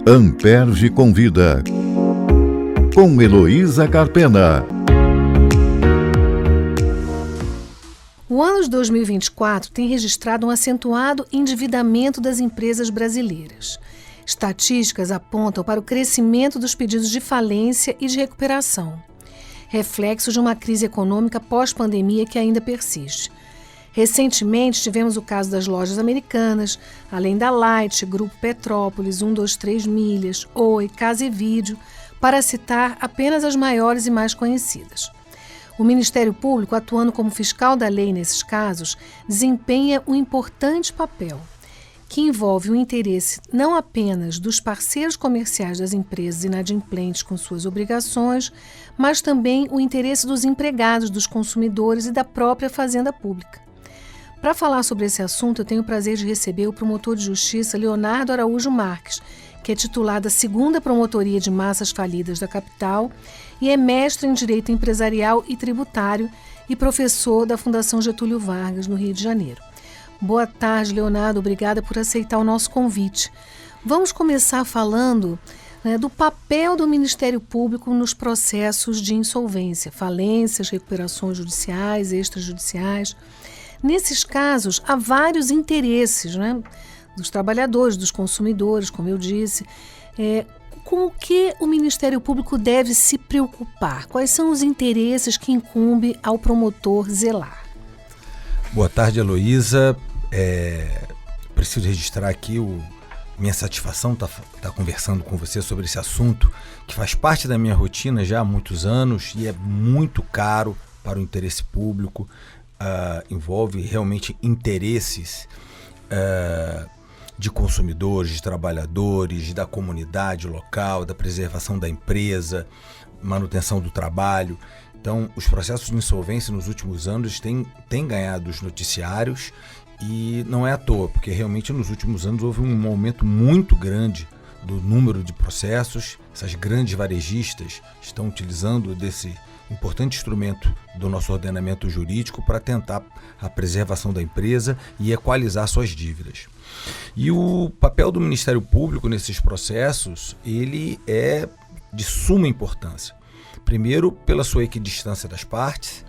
Amperge Convida, com Heloísa Carpena. O ano de 2024 tem registrado um acentuado endividamento das empresas brasileiras. Estatísticas apontam para o crescimento dos pedidos de falência e de recuperação, reflexo de uma crise econômica pós-pandemia que ainda persiste. Recentemente, tivemos o caso das lojas americanas, além da Light, Grupo Petrópolis, 123 Milhas, Oi, Casa e Vídeo, para citar apenas as maiores e mais conhecidas. O Ministério Público, atuando como fiscal da lei nesses casos, desempenha um importante papel, que envolve o interesse não apenas dos parceiros comerciais das empresas inadimplentes com suas obrigações, mas também o interesse dos empregados, dos consumidores e da própria Fazenda Pública. Para falar sobre esse assunto, eu tenho o prazer de receber o promotor de justiça Leonardo Araújo Marques, que é titular da 2ª Promotoria de Massas Falidas da capital e é mestre em Direito Empresarial e Tributário e professor da Fundação Getúlio Vargas, no Rio de Janeiro. Boa tarde, Leonardo. Obrigada por aceitar o nosso convite. Vamos começar falando do papel do Ministério Público nos processos de insolvência, falências, recuperações judiciais, extrajudiciais. Nesses casos, há vários interesses, dos trabalhadores, dos consumidores, como eu disse. Com o que o Ministério Público deve se preocupar? Quais são os interesses que incumbe ao promotor zelar? Boa tarde, Heloísa. Preciso registrar aqui minha satisfação estar conversando com você sobre esse assunto que faz parte da minha rotina já há muitos anos e é muito caro para o interesse público. Envolve realmente interesses de consumidores, de trabalhadores, da comunidade local, da preservação da empresa, manutenção do trabalho. Então, os processos de insolvência nos últimos anos têm ganhado os noticiários e não é à toa, porque realmente nos últimos anos houve um aumento muito grande do número de processos. Essas grandes varejistas estão utilizando desse importante instrumento do nosso ordenamento jurídico para tentar a preservação da empresa e equalizar suas dívidas. E o papel do Ministério Público nesses processos, ele é de suma importância. Primeiro, pela sua equidistância das partes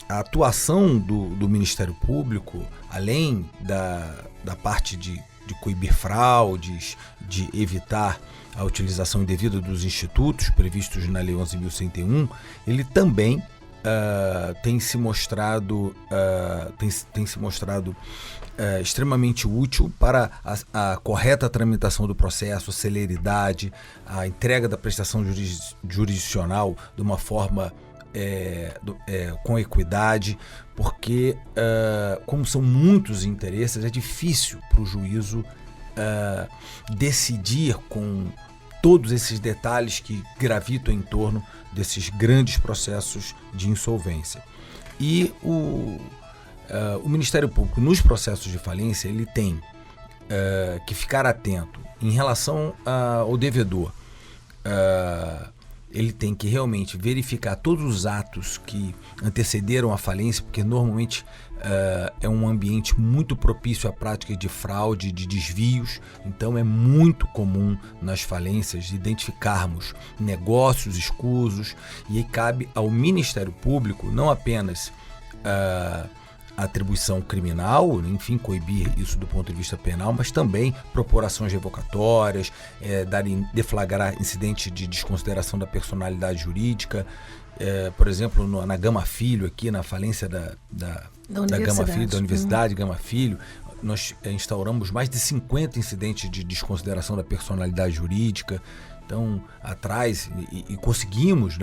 a atuação do Ministério Público, além da parte de coibir fraudes, de evitar a utilização indevida dos institutos previstos na Lei 11.101, ele também tem se mostrado extremamente útil para a correta tramitação do processo, celeridade, a entrega da prestação jurisdicional de uma forma com equidade, porque como são muitos interesses, é difícil para o juízo decidir com todos esses detalhes que gravitam em torno desses grandes processos de insolvência. E o Ministério Público, nos processos de falência, ele tem que ficar atento em relação ao devedor. Ele tem que realmente verificar todos os atos que antecederam a falência, porque normalmente é um ambiente muito propício à prática de fraude, de desvios. Então é muito comum nas falências identificarmos negócios escusos, e aí cabe ao Ministério Público não apenas a atribuição criminal, enfim, coibir isso do ponto de vista penal, mas também propor ações revocatórias, deflagrar incidente de desconsideração da personalidade jurídica. Por exemplo, na Gama Filho, aqui na falência da Gama Filho, da Universidade Gama Filho, nós instauramos mais de 50 incidentes de desconsideração da personalidade jurídica. Então, atrás, e conseguimos,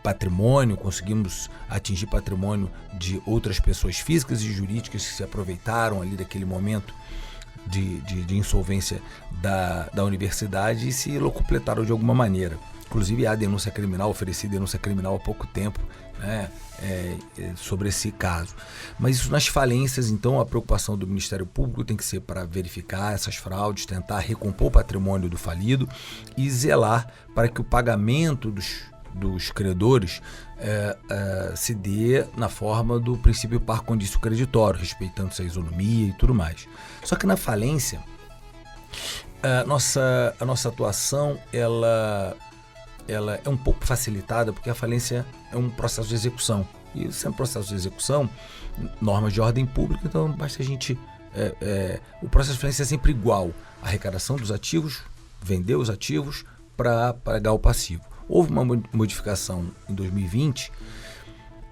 patrimônio, conseguimos atingir patrimônio de outras pessoas físicas e jurídicas que se aproveitaram ali daquele momento de insolvência da universidade e se locupletaram de alguma maneira. Inclusive, há denúncia criminal, ofereci denúncia criminal há pouco tempo, sobre esse caso. Mas isso nas falências, então, a preocupação do Ministério Público tem que ser para verificar essas fraudes, tentar recompor o patrimônio do falido e zelar para que o pagamento dos credores se dê na forma do princípio par condício creditório, respeitando-se a isonomia e tudo mais. Só que na falência, a nossa atuação ela é um pouco facilitada, porque a falência é um processo de execução. E sendo processo de execução, normas de ordem pública, então basta a gente... o processo de falência é sempre igual. Arrecadação dos ativos, vender os ativos para pagar o passivo. Houve uma modificação em 2020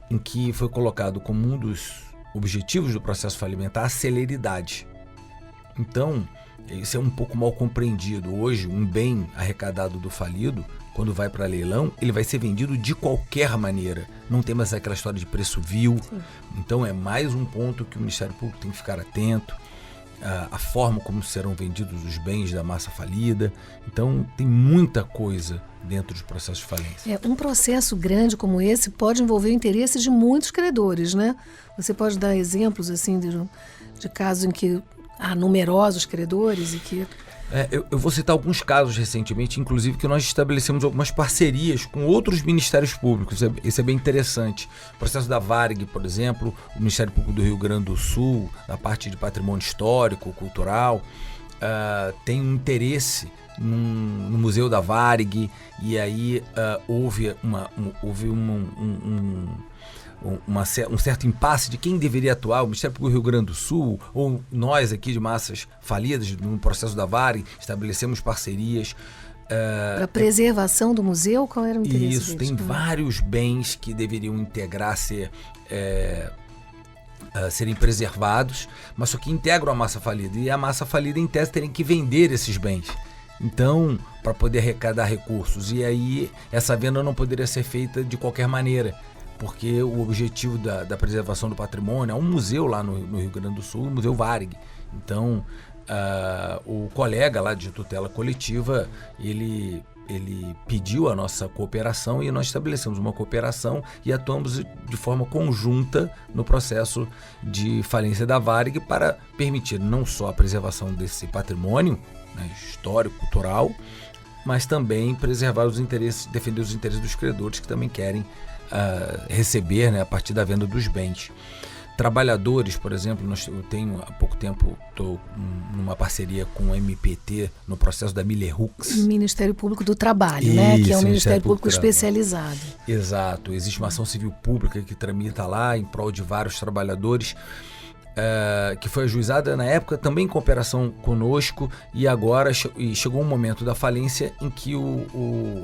em que foi colocado como um dos objetivos do processo falimentar a celeridade. Então, isso é um pouco mal compreendido. Hoje, um bem arrecadado do falido, quando vai para leilão, ele vai ser vendido de qualquer maneira. Não tem mais aquela história de preço vil. Sim. Então, é mais um ponto que o Ministério Público tem que ficar atento. A forma como serão vendidos os bens da massa falida. Então, tem muita coisa dentro dos processos de falência. Um processo grande como esse pode envolver o interesse de muitos credores, né? Você pode dar exemplos assim de casos em que há numerosos credores e que... Eu vou citar alguns casos recentemente, inclusive, que nós estabelecemos algumas parcerias com outros ministérios públicos. Isso é bem interessante. O processo da Varig, por exemplo, o Ministério Público do Rio Grande do Sul, na parte de patrimônio histórico, cultural, tem um interesse no Museu da Varig, e aí houve um certo impasse de quem deveria atuar, o Ministério Público do Rio Grande do Sul ou nós aqui de massas falidas no processo da Varig, estabelecemos parcerias. Para a preservação do museu, qual era o interesse deles? Isso, tem vários bens que deveriam integrar, serem preservados, mas só que integram a massa falida, e a massa falida em tese teria que vender esses bens. Então, para poder arrecadar recursos, e aí essa venda não poderia ser feita de qualquer maneira, porque o objetivo da preservação do patrimônio é um museu lá no Rio Grande do Sul, o Museu Varig. Então, o colega lá de tutela coletiva, ele pediu a nossa cooperação e nós estabelecemos uma cooperação e atuamos de forma conjunta no processo de falência da Varig para permitir não só a preservação desse patrimônio, né, histórico, cultural, mas também preservar os interesses, defender os interesses dos credores que também querem receber, né, a partir da venda dos bens. Trabalhadores, por exemplo, eu tenho há pouco tempo, estou numa parceria com o MPT no processo da Miller Hooks. Ministério Público do Trabalho, né? Que é um Ministério Público especializado. Exato, existe uma ação civil pública que tramita lá em prol de vários trabalhadores, que foi ajuizada na época também em cooperação conosco, e agora chegou um momento da falência em que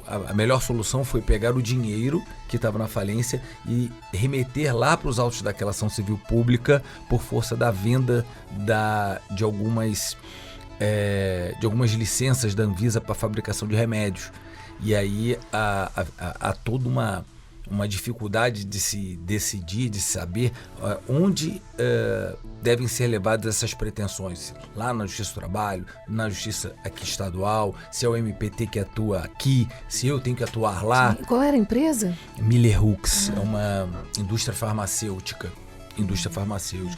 a melhor solução foi pegar o dinheiro que estava na falência e remeter lá para os autos daquela ação civil pública por força da venda de algumas licenças da Anvisa para fabricação de remédios. E aí há toda uma dificuldade de se decidir, de saber onde devem ser levadas essas pretensões. Lá na Justiça do Trabalho, na Justiça aqui estadual, se é o MPT que atua aqui, se eu tenho que atuar lá. Sim. Qual era a empresa? Miller Hooks, é uma indústria farmacêutica.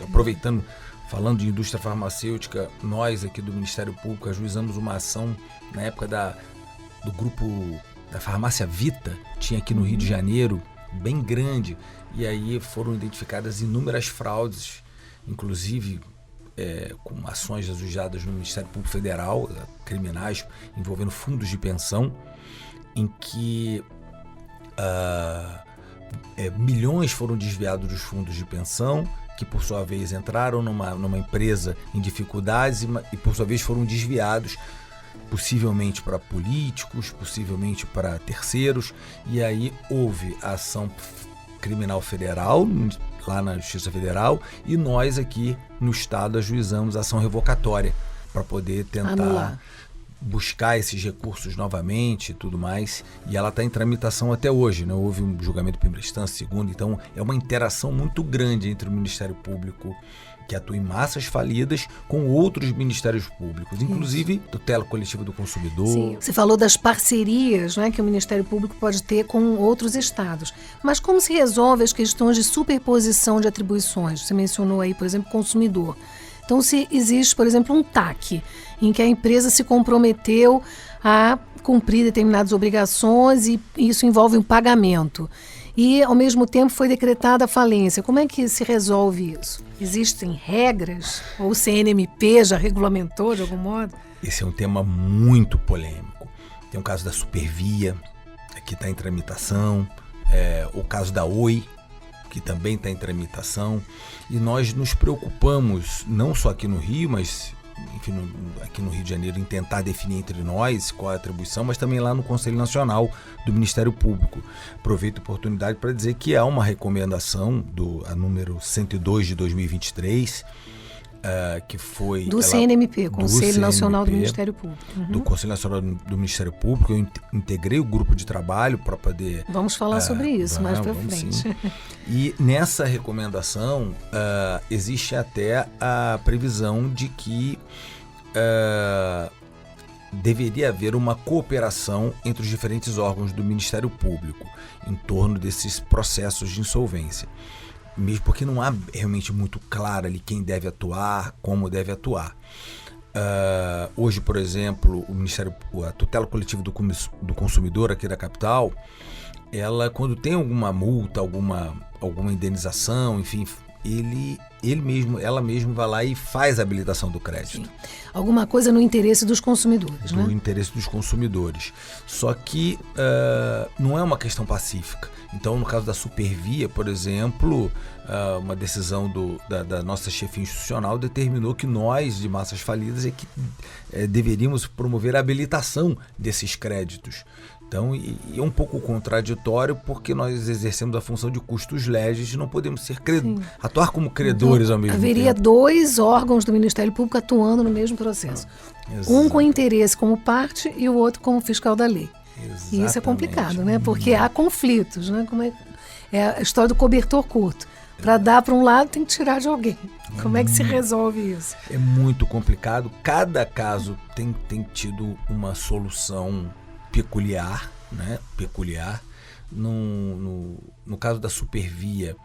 Aproveitando, falando de indústria farmacêutica, nós aqui do Ministério Público ajuizamos uma ação na época do grupo da farmácia Vita, tinha aqui no Rio de Janeiro, bem grande, e aí foram identificadas inúmeras fraudes, inclusive com ações ajuizadas no Ministério Público Federal, criminais, envolvendo fundos de pensão, em que milhões foram desviados dos fundos de pensão, que por sua vez entraram numa empresa em dificuldades e por sua vez foram desviados possivelmente para políticos, possivelmente para terceiros, e aí houve a ação criminal federal, lá na Justiça Federal, e nós aqui no Estado ajuizamos a ação revocatória para poder tentar buscar esses recursos novamente e tudo mais, e ela está em tramitação até hoje, né? Houve um julgamento de primeira instância, segunda, então é uma interação muito grande entre o Ministério Público, que atua em massas falidas, com outros ministérios públicos, inclusive tutela coletiva do consumidor. Sim. Você falou das parcerias, né, que o Ministério Público pode ter com outros estados. Mas como se resolve as questões de superposição de atribuições? Você mencionou aí, por exemplo, consumidor. Então, se existe, por exemplo, um TAC, em que a empresa se comprometeu a cumprir determinadas obrigações e isso envolve um pagamento. E, ao mesmo tempo, foi decretada a falência. Como é que se resolve isso? Existem regras? Ou o CNMP já regulamentou de algum modo? Esse é um tema muito polêmico. Tem o caso da Supervia, que está em tramitação, o caso da Oi, que também está em tramitação. E nós nos preocupamos, não só aqui no Rio, mas enfim, aqui no Rio de Janeiro, em tentar definir entre nós qual é a atribuição, mas também lá no Conselho Nacional do Ministério Público. Aproveito a oportunidade para dizer que há uma recomendação, a número 102 de 2023, que foi... Do CNMP, Conselho Nacional do Ministério Público. Uhum. Do Conselho Nacional do Ministério Público. Eu integrei o grupo de trabalho para poder... Vamos falar sobre isso mais para frente. Sim. E nessa recomendação existe até a previsão de que deveria haver uma cooperação entre os diferentes órgãos do Ministério Público em torno desses processos de insolvência. Mesmo porque não há realmente muito claro ali quem deve atuar, como deve atuar. Hoje, por exemplo, a tutela coletiva do consumidor aqui da capital, ela, quando tem alguma multa, alguma indenização, enfim, ela mesma vai lá e faz a habilitação do crédito. Sim. Alguma coisa no interesse dos consumidores, né? No interesse dos consumidores. Só que não é uma questão pacífica. Então, no caso da Supervia, por exemplo, uma decisão da nossa chefia institucional determinou que nós, de massas falidas, deveríamos promover a habilitação desses créditos. Então, é um pouco contraditório, porque nós exercemos a função de custos legis e não podemos atuar como credores ao mesmo tempo. Haveria 2 órgãos do Ministério Público atuando no mesmo processo. Exato. Um com interesse como parte e o outro como fiscal da lei. Exatamente. E isso é complicado, né? Porque há conflitos, né? É a história do cobertor curto. Para dar para um lado, tem que tirar de alguém. Como é que se resolve isso? É muito complicado. Cada caso tem tido uma solução peculiar, né? No caso da Supervia,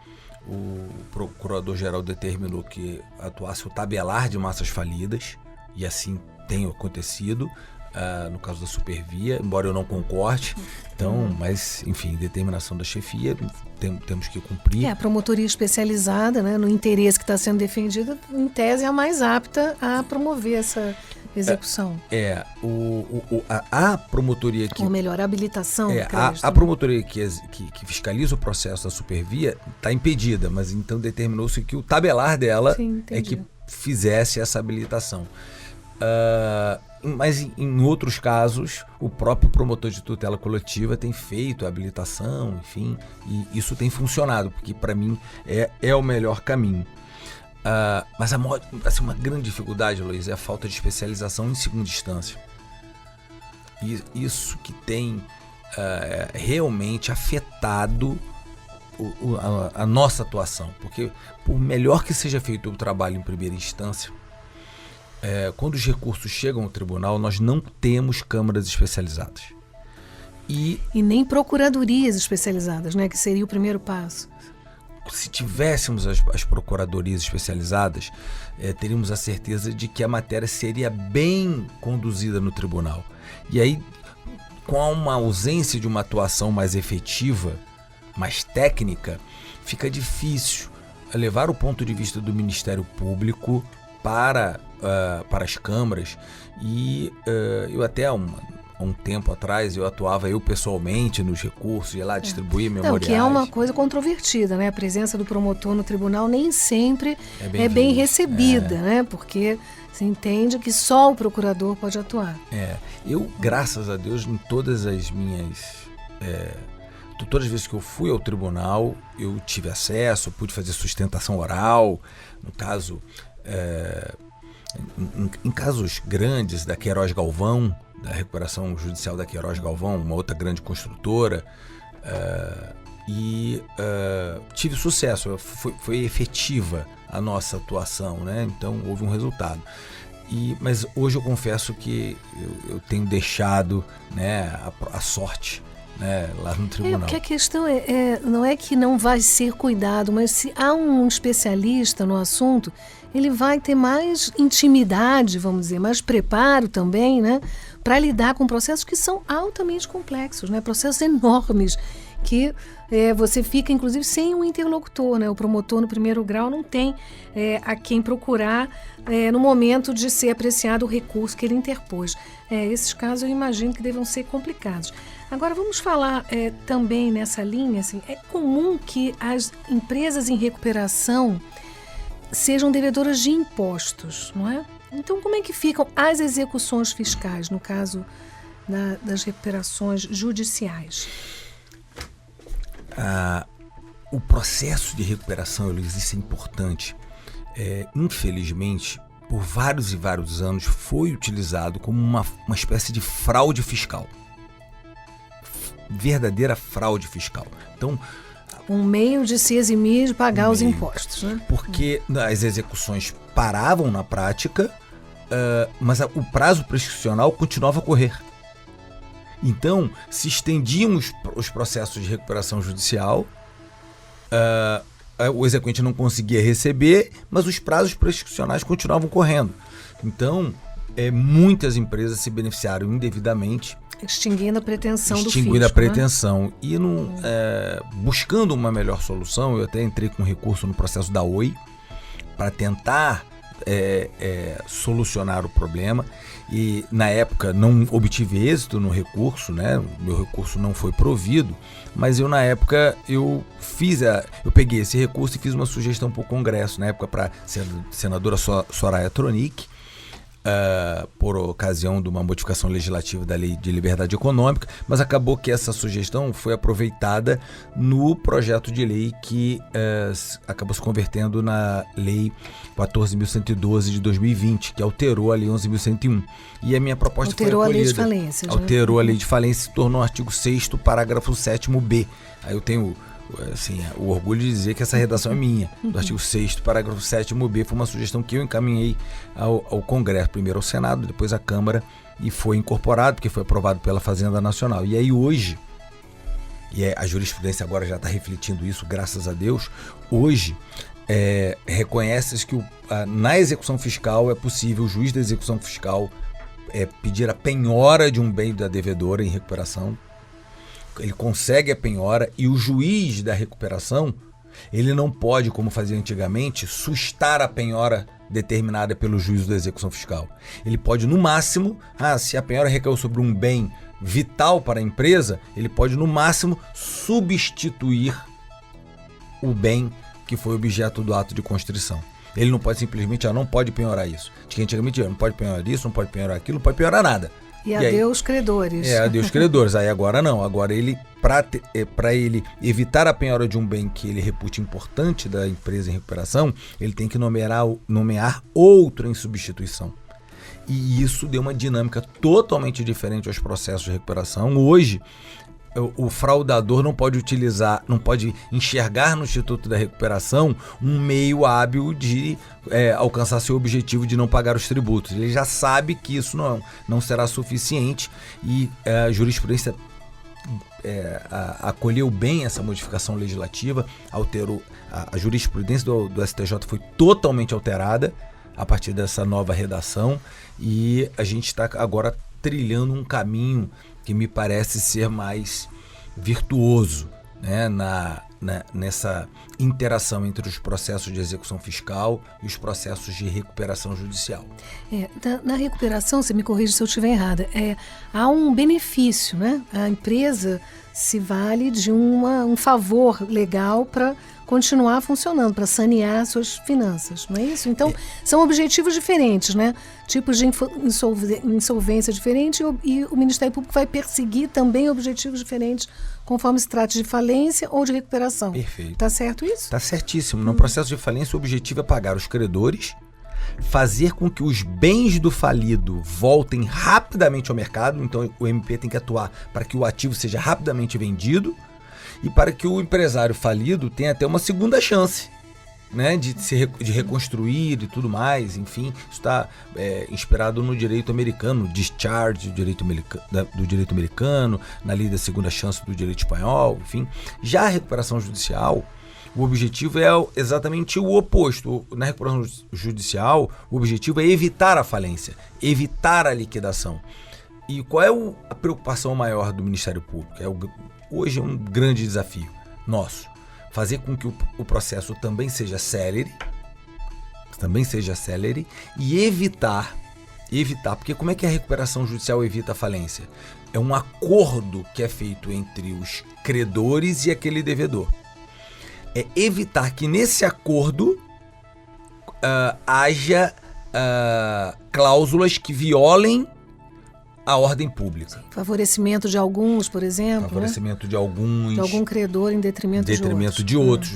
o procurador-geral determinou que atuasse o tabelar de massas falidas, e assim tem acontecido. No caso da Supervia, embora eu não concorde, mas, enfim, determinação da chefia, temos que cumprir. A promotoria especializada, né, no interesse que está sendo defendido, em tese é a mais apta a promover essa execução. A promotoria que... Ou melhor, a habilitação. A promotoria que fiscaliza o processo da Supervia está impedida, mas então determinou-se que o tabelar dela que fizesse essa habilitação. Mas em outros casos, o próprio promotor de tutela coletiva tem feito a habilitação, enfim, e isso tem funcionado, porque para mim é o melhor caminho. Mas uma grande dificuldade, Luiz, é a falta de especialização em segunda instância. E isso que tem realmente afetado a nossa atuação, porque por melhor que seja feito o trabalho em primeira instância, quando os recursos chegam ao tribunal, nós não temos câmaras especializadas. E nem procuradorias especializadas, né, que seria o primeiro passo. Se tivéssemos as procuradorias especializadas, teríamos a certeza de que a matéria seria bem conduzida no tribunal. E aí, com uma ausência de uma atuação mais efetiva, mais técnica, fica difícil levar o ponto de vista do Ministério Público para as câmaras. E eu até há um tempo atrás eu atuava pessoalmente nos recursos, ia lá distribuir memoriais. Que é uma coisa controvertida, né? A presença do promotor no tribunal nem sempre é bem recebida, né? Porque se entende que só o procurador pode atuar. Eu, graças a Deus, em todas as minhas... todas as vezes que eu fui ao tribunal, eu tive acesso, pude fazer sustentação oral. No caso... Em casos grandes da Queiroz Galvão, da recuperação judicial da Queiroz Galvão, uma outra grande construtora, tive sucesso, foi efetiva a nossa atuação, né? Então houve um resultado. Mas hoje eu confesso que eu tenho deixado, né, a sorte né, lá no tribunal. Porque a questão não é que não vai ser cuidado, mas se há um especialista no assunto, ele vai ter mais intimidade, vamos dizer, mais preparo também, né, para lidar com processos que são altamente complexos, né, processos enormes, que você fica, inclusive, sem um interlocutor, né? O promotor no primeiro grau não tem a quem procurar no momento de ser apreciado o recurso que ele interpôs. Esses casos eu imagino que devam ser complicados. Agora, vamos falar também nessa linha, assim, é comum que as empresas em recuperação sejam devedoras de impostos, não é? Então, como é que ficam as execuções fiscais, no caso das recuperações judiciais? O processo de recuperação, Heloísa, isso é importante. Infelizmente, por vários e vários anos, foi utilizado como uma espécie de fraude fiscal. Verdadeira fraude fiscal. Então, um meio de se eximir de pagar os impostos, né? Porque as execuções paravam na prática, mas o prazo prescricional continuava a correr. Então, se estendiam os processos de recuperação judicial, o exequente não conseguia receber, mas os prazos prescricionais continuavam correndo. Então, muitas empresas se beneficiaram indevidamente. Extinguindo a pretensão do fisco. Extinguindo a pretensão. Né? E buscando uma melhor solução, eu até entrei com recurso no processo da OI para tentar solucionar o problema. E na época não obtive êxito no recurso, né? O meu recurso não foi provido, mas na época eu peguei esse recurso e fiz uma sugestão para o Congresso, na época para a senadora Soraya Tronic, por ocasião de uma modificação legislativa da Lei de Liberdade Econômica, mas acabou que essa sugestão foi aproveitada no projeto de lei que acabou se convertendo na Lei 14.112 de 2020, que alterou a Lei 11.101. E a minha proposta alterou foi acolhida. A lei de falência. Alterou a Lei de Falência e se tornou o artigo 6º, parágrafo 7º-B. Aí eu tenho o orgulho de dizer que essa redação é minha, do artigo 6º, parágrafo 7º-B, foi uma sugestão que eu encaminhei ao Congresso, primeiro ao Senado, depois à Câmara, e foi incorporado, porque foi aprovado pela Fazenda Nacional. E aí hoje, a jurisprudência agora já está refletindo isso, graças a Deus, hoje reconhece que na execução fiscal é possível o juiz da execução fiscal pedir a penhora de um bem da devedora em recuperação. Ele consegue a penhora e o juiz da recuperação, ele não pode, como fazia antigamente, sustar a penhora determinada pelo juiz da execução fiscal. Ele pode, no máximo, se a penhora recaiu sobre um bem vital para a empresa, ele pode, no máximo, substituir o bem que foi objeto do ato de constrição. Ele não pode simplesmente, não pode penhorar isso. Antigamente, não pode penhorar isso, não pode penhorar aquilo, não pode penhorar nada. E adeus credores. Adeus credores. Aí agora não. Agora ele, para ele evitar a penhora de um bem que ele repute importante da empresa em recuperação, ele tem que nomear outro em substituição. E isso deu uma dinâmica totalmente diferente aos processos de recuperação. Hoje, o fraudador não pode enxergar no Instituto da Recuperação um meio hábil de alcançar seu objetivo de não pagar os tributos. Ele já sabe que isso não será suficiente e a jurisprudência acolheu bem essa modificação legislativa, alterou a jurisprudência do STJ foi totalmente alterada a partir dessa nova redação e a gente está agora trilhando um caminho que me parece ser mais virtuoso, né, nessa interação entre os processos de execução fiscal e os processos de recuperação judicial. Na recuperação, você me corrige se eu estiver errada, há um benefício, né? A empresa se vale de um favor legal para continuar funcionando, para sanear suas finanças, não é isso? Então, são objetivos diferentes, né? Tipos de insolvência diferentes e o Ministério Público vai perseguir também objetivos diferentes conforme se trata de falência ou de recuperação. Perfeito. Tá certo isso? Tá certíssimo. No processo de falência, o objetivo é pagar os credores, fazer com que os bens do falido voltem rapidamente ao mercado, então o MP tem que atuar para que o ativo seja rapidamente vendido, e para que o empresário falido tenha até uma segunda chance. né, de reconstruir e tudo mais, enfim, isso está inspirado no direito americano, discharge do direito americano, na lei da segunda chance do direito espanhol, enfim. Já a recuperação judicial, o objetivo é exatamente o oposto. Na recuperação judicial, o objetivo é evitar a falência, evitar a liquidação. E qual é a preocupação maior do Ministério Público? Hoje é um grande desafio nosso. Fazer com que o processo também seja célere e evitar, porque como é que a recuperação judicial evita a falência? É um acordo que é feito entre os credores e aquele devedor. É evitar que nesse acordo haja cláusulas que violem a ordem pública. Favorecimento de alguns, por exemplo. Favorecimento, né? De algum credor em detrimento de outros.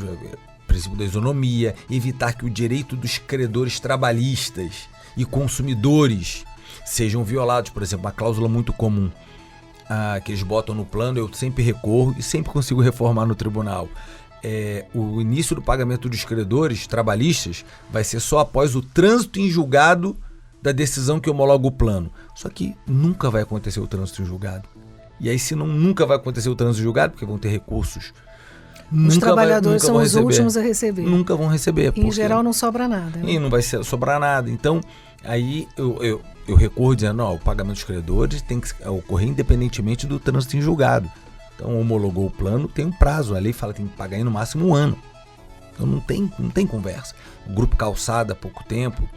Princípio da isonomia. Evitar que o direito dos credores trabalhistas e consumidores sejam violados. Por exemplo, uma cláusula muito comum que eles botam no plano, eu sempre recorro e sempre consigo reformar no tribunal. O início do pagamento dos credores trabalhistas vai ser só após o trânsito em julgado da decisão que homologa o plano. Só que nunca vai acontecer o trânsito em julgado. E aí, se nunca vai acontecer o trânsito em julgado, porque vão ter recursos, os trabalhadores são os últimos a receber. Nunca vão receber. Em geral não sobra nada. Né? E não vai sobrar nada. Então, aí eu recorro dizendo, o pagamento dos credores tem que ocorrer independentemente do trânsito em julgado. Então, homologou o plano, tem um prazo. A lei fala que tem que pagar em no máximo 1 ano. Então, não tem conversa. O Grupo Calçada, há pouco tempo,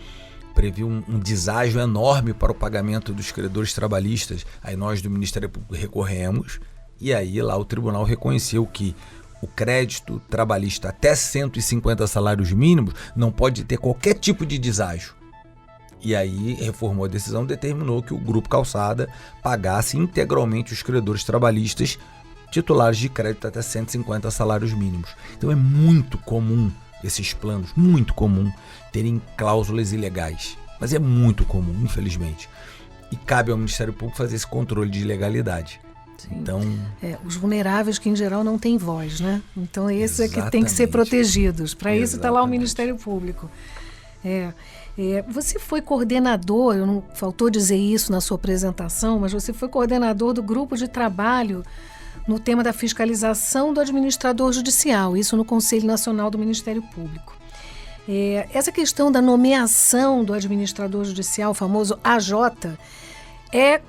previu um deságio enorme para o pagamento dos credores trabalhistas. Aí nós do Ministério Público recorremos e aí lá o tribunal reconheceu que o crédito trabalhista até 150 salários mínimos não pode ter qualquer tipo de deságio. E aí reformou a decisão, determinou que o Grupo Calçada pagasse integralmente os credores trabalhistas titulares de crédito até 150 salários mínimos. Então é muito comum esses planos, muito comum, terem cláusulas ilegais. Mas é muito comum, infelizmente. E cabe ao Ministério Público fazer esse controle de legalidade. Sim. Então, os vulneráveis que em geral não têm voz, né? Então esses é que têm que ser protegidos. Para isso está lá o Ministério Público. Você foi coordenador, não faltou dizer isso na sua apresentação, mas você foi coordenador do grupo de trabalho no tema da fiscalização do administrador judicial, isso no Conselho Nacional do Ministério Público. Essa questão da nomeação do administrador judicial, o famoso AJ, é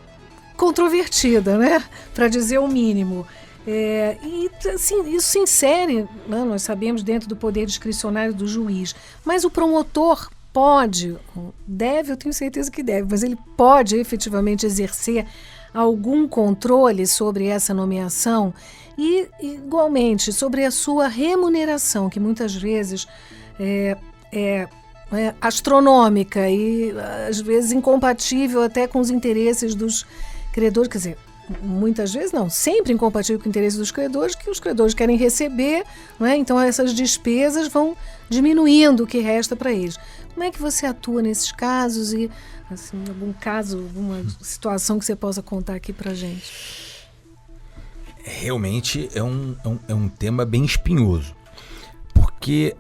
controvertida, né? Para dizer o mínimo. E assim, isso se insere, né? Nós sabemos, dentro do poder discricionário do juiz, mas o promotor deve, eu tenho certeza que deve, mas ele pode efetivamente exercer algum controle sobre essa nomeação e, igualmente, sobre a sua remuneração, que muitas vezes é astronômica e, às vezes, incompatível até com os interesses dos credores, quer dizer, muitas vezes não, sempre incompatível com o interesse dos credores, que os credores querem receber, não é? Então essas despesas vão diminuindo o que resta para eles. Como é que você atua nesses casos e, assim, algum caso, alguma situação que você possa contar aqui para a gente? Realmente é um tema bem espinhoso, porque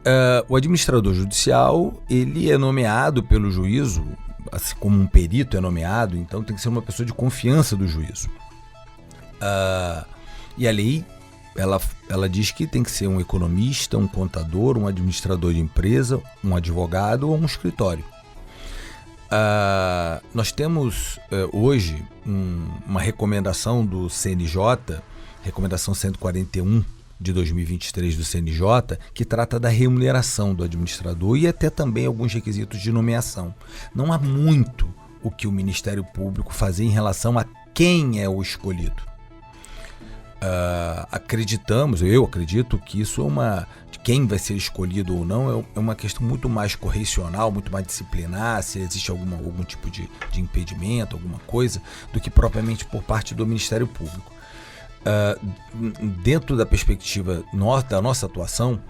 o administrador judicial, ele é nomeado pelo juízo, assim como um perito é nomeado, então tem que ser uma pessoa de confiança do juízo. E a lei, ela diz que tem que ser um economista, um contador, um administrador de empresa, um advogado ou um escritório. Nós temos hoje uma recomendação do CNJ, recomendação 141 de 2023 do CNJ, que trata da remuneração do administrador e até também alguns requisitos de nomeação. Não há muito o que o Ministério Público fazer em relação a quem é o escolhido. Eu acredito que isso de quem vai ser escolhido ou não é uma questão muito mais correcional, muito mais disciplinar, se existe algum tipo de impedimento, alguma coisa, do que propriamente por parte do Ministério Público. Dentro da perspectiva da nossa atuação,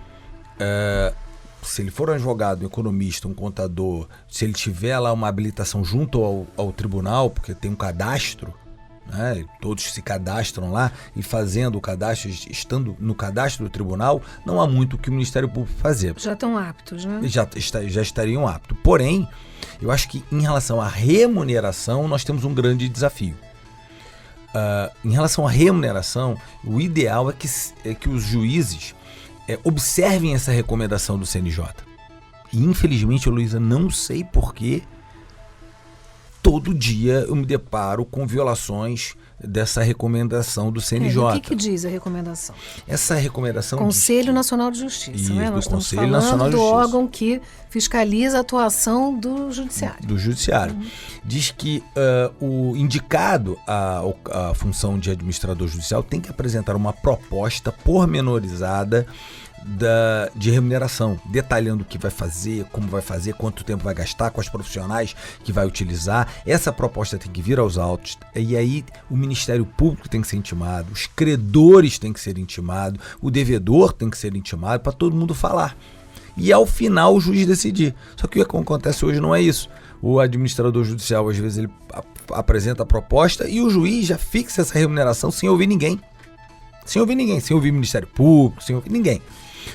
se ele for um advogado, um economista, um contador, se ele tiver lá uma habilitação junto ao tribunal, porque tem um cadastro, né? Todos se cadastram lá e fazendo o cadastro, estando no cadastro do tribunal, não há muito o que o Ministério Público fazer. Já estão aptos, né? Já estariam aptos. Porém, eu acho que em relação à remuneração, nós temos um grande desafio. Em relação à remuneração, o ideal é que os juízes observem essa recomendação do CNJ. E infelizmente, Heloísa, não sei porquê, todo dia eu me deparo com violações dessa recomendação do CNJ. O que diz a recomendação? Essa recomendação Conselho Nacional de Justiça, isso, né? Nós estamos Conselho falando Nacional de do Justiça. órgão que fiscaliza a atuação do Judiciário. Do Judiciário. Diz que o indicado à função de administrador judicial tem que apresentar uma proposta pormenorizada de remuneração, detalhando o que vai fazer, como vai fazer, quanto tempo vai gastar, quais profissionais que vai utilizar. Essa proposta tem que vir aos autos, e aí o Ministério Público tem que ser intimado, os credores têm que ser intimados, o devedor tem que ser intimado, para todo mundo falar. E ao final o juiz decidir. Só que o que acontece hoje não é isso. O administrador judicial, às vezes, ele apresenta a proposta e o juiz já fixa essa remuneração sem ouvir ninguém. Sem ouvir o Ministério Público, sem ouvir ninguém.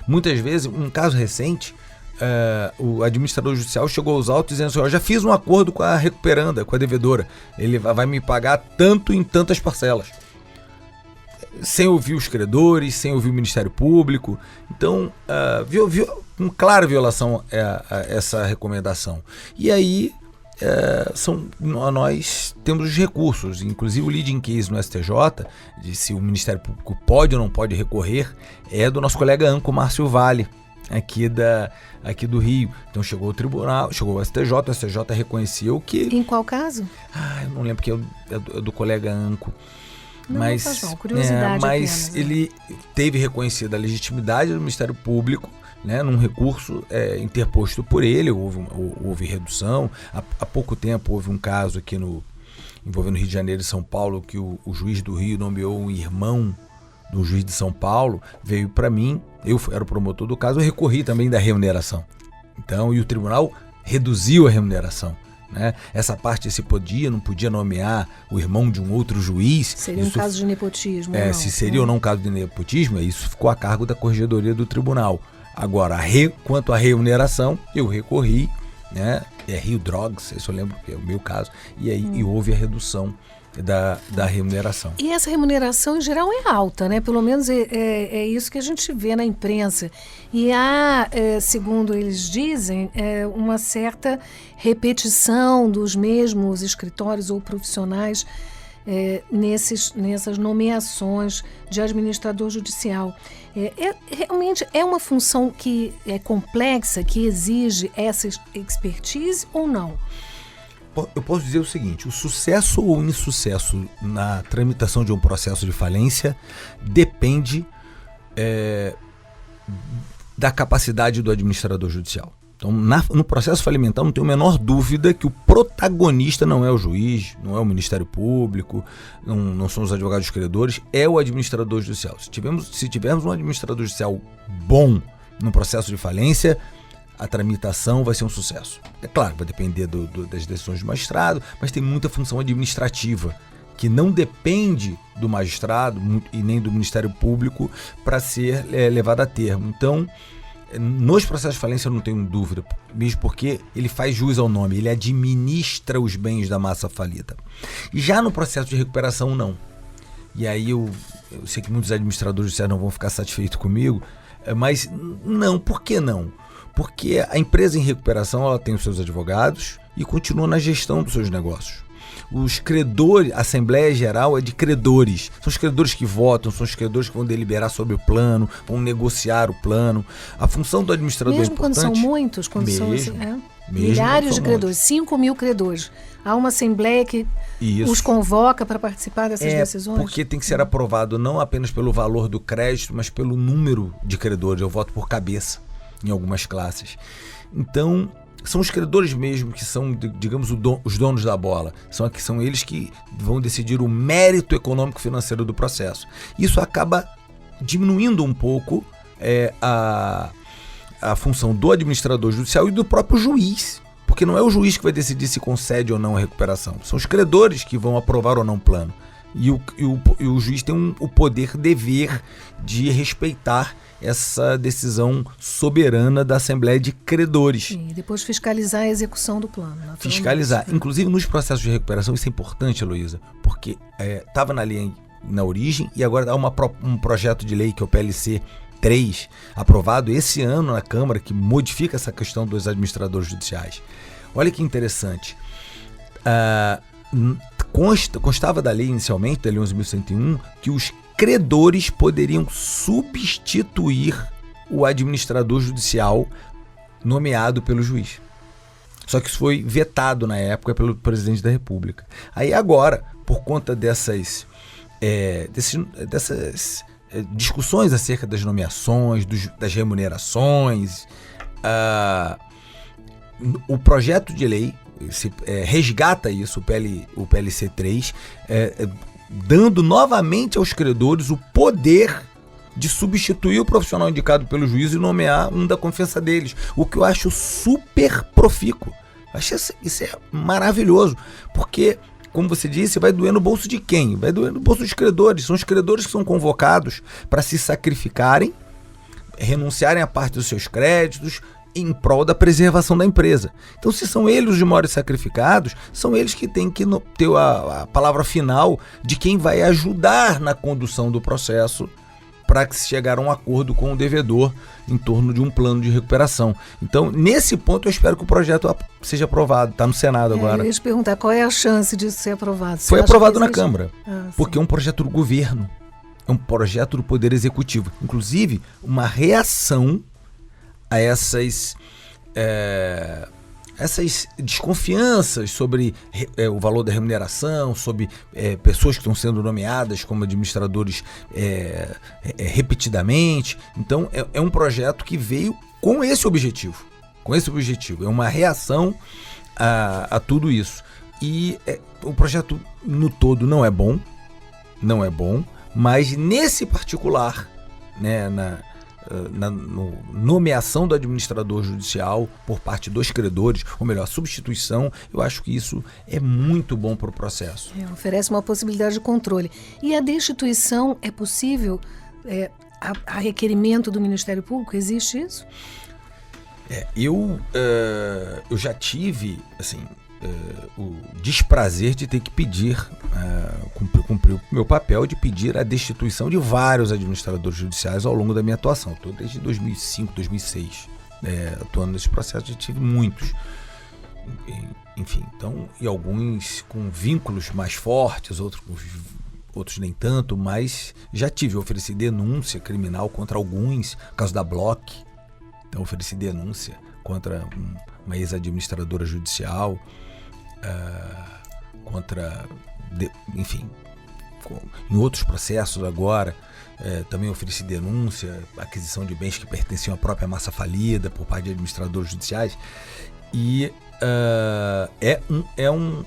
Muitas vezes, um caso recente, o administrador judicial chegou aos autos dizendo assim: eu já fiz um acordo com a recuperanda, com a devedora, ele vai me pagar tanto em tantas parcelas. Sem ouvir os credores, sem ouvir o Ministério Público. Então, com clara violação a essa recomendação. E aí, nós temos os recursos, inclusive o leading case no STJ, de se o Ministério Público pode ou não pode recorrer, é do nosso colega Anco Márcio Vale, aqui do Rio. Então chegou o tribunal, chegou o STJ reconheceu que... Em qual caso? Eu não lembro, porque é do colega Anco. Não, mas não faz mal, curiosidade mas apenas, ele teve reconhecida a legitimidade do Ministério Público, né, num recurso interposto por ele. Houve redução. Há pouco tempo houve um caso aqui envolvendo Rio de Janeiro e São Paulo, que o juiz do Rio nomeou um irmão do juiz de São Paulo, veio para mim, eu era o promotor do caso, eu recorri também da remuneração. Então, e o tribunal reduziu a remuneração. Né? Essa parte se não podia nomear o irmão de um outro juiz. Seria um caso de nepotismo. Não, se seria ou não um caso de nepotismo, isso ficou a cargo da Corregedoria do Tribunal. Agora, quanto à remuneração, eu recorri, né? Rio Drogas, isso eu lembro que é o meu caso, e aí houve a redução da remuneração. E essa remuneração, em geral, é alta, né? Pelo menos é isso que a gente vê na imprensa. E há, segundo eles dizem, uma certa repetição dos mesmos escritórios ou profissionais nessas nomeações de administrador judicial. Realmente é uma função que é complexa, que exige essa expertise ou não? Eu posso dizer o seguinte: o sucesso ou insucesso na tramitação de um processo de falência depende da capacidade do administrador judicial. Então, no processo falimentar, não tenho a menor dúvida que o protagonista não é o juiz, não é o Ministério Público, não são os advogados credores, é o administrador judicial. Se tivermos um administrador judicial bom no processo de falência, a tramitação vai ser um sucesso. É claro, vai depender das decisões do magistrado, mas tem muita função administrativa que não depende do magistrado e nem do Ministério Público para ser levada a termo. Então, nos processos de falência eu não tenho dúvida, mesmo porque ele faz jus ao nome, ele administra os bens da massa falida. E já no processo de recuperação, não. E aí eu sei que muitos administradores judiciais não vão ficar satisfeitos comigo, mas não. Por que não? Porque a empresa em recuperação ela tem os seus advogados e continua na gestão dos seus negócios. Os credores, a Assembleia Geral é de credores. São os credores que votam, são os credores que vão deliberar sobre o plano, vão negociar o plano. A função do administrador mesmo é importante. Quando são muitos, milhares de credores, 5 mil credores. Há uma Assembleia que os convoca para participar dessas decisões? Porque tem que ser aprovado não apenas pelo valor do crédito, mas pelo número de credores. Eu voto por cabeça em algumas classes. Então, são os credores mesmo que são, digamos, os donos da bola. São eles que vão decidir o mérito econômico-financeiro do processo. Isso acaba diminuindo um pouco a função do administrador judicial e do próprio juiz. Porque não é o juiz que vai decidir se concede ou não a recuperação. São os credores que vão aprovar ou não o plano. e o juiz tem o dever de respeitar essa decisão soberana da Assembleia de Credores. Sim, e depois fiscalizar a execução do plano. Fiscalizar. Inclusive nos processos de recuperação, isso é importante, Heloísa, porque estava na lei na origem e agora há um projeto de lei que é o PLC 3, aprovado esse ano na Câmara, que modifica essa questão dos administradores judiciais. Olha que interessante. Constava da lei inicialmente, da Lei 11.101, que os credores poderiam substituir o administrador judicial nomeado pelo juiz. Só que isso foi vetado na época pelo presidente da República. Aí agora, por conta dessas discussões acerca das nomeações, das remunerações, o projeto de lei resgata isso, o PLC 3, dando novamente aos credores o poder de substituir o profissional indicado pelo juiz e nomear um da confiança deles, o que eu acho super profícuo. Acho isso é maravilhoso, porque, como você disse, vai doer no bolso de quem? Vai doer no bolso dos credores. São os credores que são convocados para se sacrificarem, renunciarem a parte dos seus créditos em prol da preservação da empresa. Então, se são eles os maiores sacrificados, são eles que têm que ter a palavra final de quem vai ajudar na condução do processo para que se chegar a um acordo com o devedor em torno de um plano de recuperação. Então, nesse ponto, eu espero que o projeto seja aprovado. Está no Senado agora. Eu ia te perguntar, qual é a chance disso ser aprovado? Foi aprovado na Câmara, porque é um projeto do governo, é um projeto do Poder Executivo. Inclusive, uma reação a essas desconfianças sobre o valor da remuneração, sobre pessoas que estão sendo nomeadas como administradores repetidamente. Então, é um projeto que veio com esse objetivo. É uma reação a tudo isso. E o projeto no todo não é bom, mas nesse particular, né, na nomeação do administrador judicial por parte dos credores, ou melhor, substituição, eu acho que isso é muito bom para o processo. Oferece uma possibilidade de controle. E a destituição é possível a requerimento do Ministério Público? Existe isso? Eu já tive o desprazer de ter que pedir, cumprir o meu papel de pedir a destituição de vários administradores judiciais ao longo da minha atuação. Estou desde 2005, 2006 atuando nesse processo, já tive muitos. Enfim, então, e alguns com vínculos mais fortes, outros nem tanto, mas já tive. Eu ofereci denúncia criminal contra alguns, no caso da Bloch. Então, ofereci denúncia contra uma ex-administradora judicial, enfim, em outros processos agora, também ofereci denúncia, aquisição de bens que pertenciam à própria massa falida por parte de administradores judiciais, e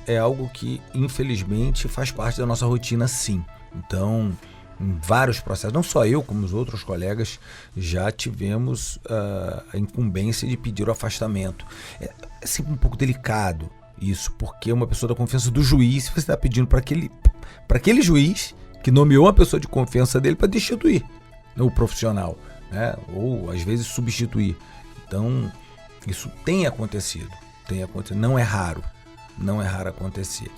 é algo que infelizmente faz parte da nossa rotina, sim. Então, em vários processos, não só eu, como os outros colegas, já tivemos a incumbência de pedir o afastamento. É sempre um pouco delicado isso, porque é uma pessoa da confiança do juiz, você está pedindo para aquele juiz que nomeou uma pessoa de confiança dele para destituir o profissional, né? Ou às vezes substituir. Então, isso tem acontecido, não é raro acontecer.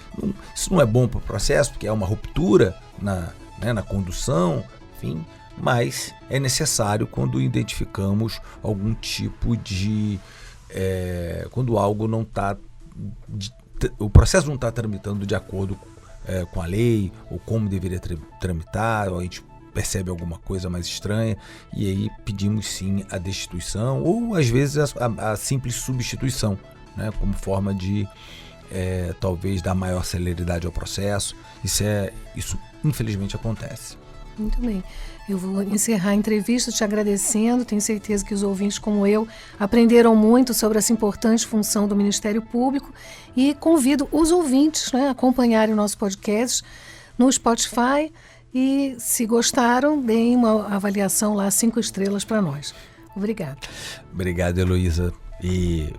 Isso não é bom para o processo, porque é uma ruptura na condução, enfim, mas é necessário quando identificamos algum tipo de... quando algo não está... o processo não está tramitando de acordo com a lei, ou como deveria tramitar, ou a gente percebe alguma coisa mais estranha, e aí pedimos sim a destituição, ou às vezes a simples substituição, né, como forma de talvez dar maior celeridade ao processo. Isso infelizmente acontece. Muito bem. Eu vou encerrar a entrevista te agradecendo. Tenho certeza que os ouvintes, como eu, aprenderam muito sobre essa importante função do Ministério Público, e convido os ouvintes, né, a acompanharem o nosso podcast no Spotify, e se gostaram, deem uma avaliação lá, 5 estrelas para nós. Obrigada. Obrigado, Heloísa. E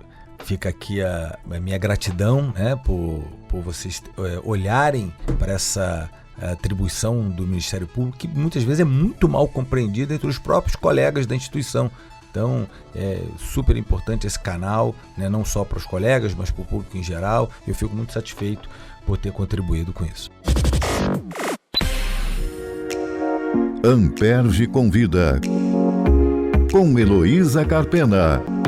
fica aqui a minha gratidão, né, por vocês olharem para essa atribuição do Ministério Público que muitas vezes é muito mal compreendida entre os próprios colegas da instituição. Então é super importante esse canal, né, não só para os colegas, mas para o público em geral. Eu fico muito satisfeito por ter contribuído com isso. Amperge convida, com Heloísa Carpena.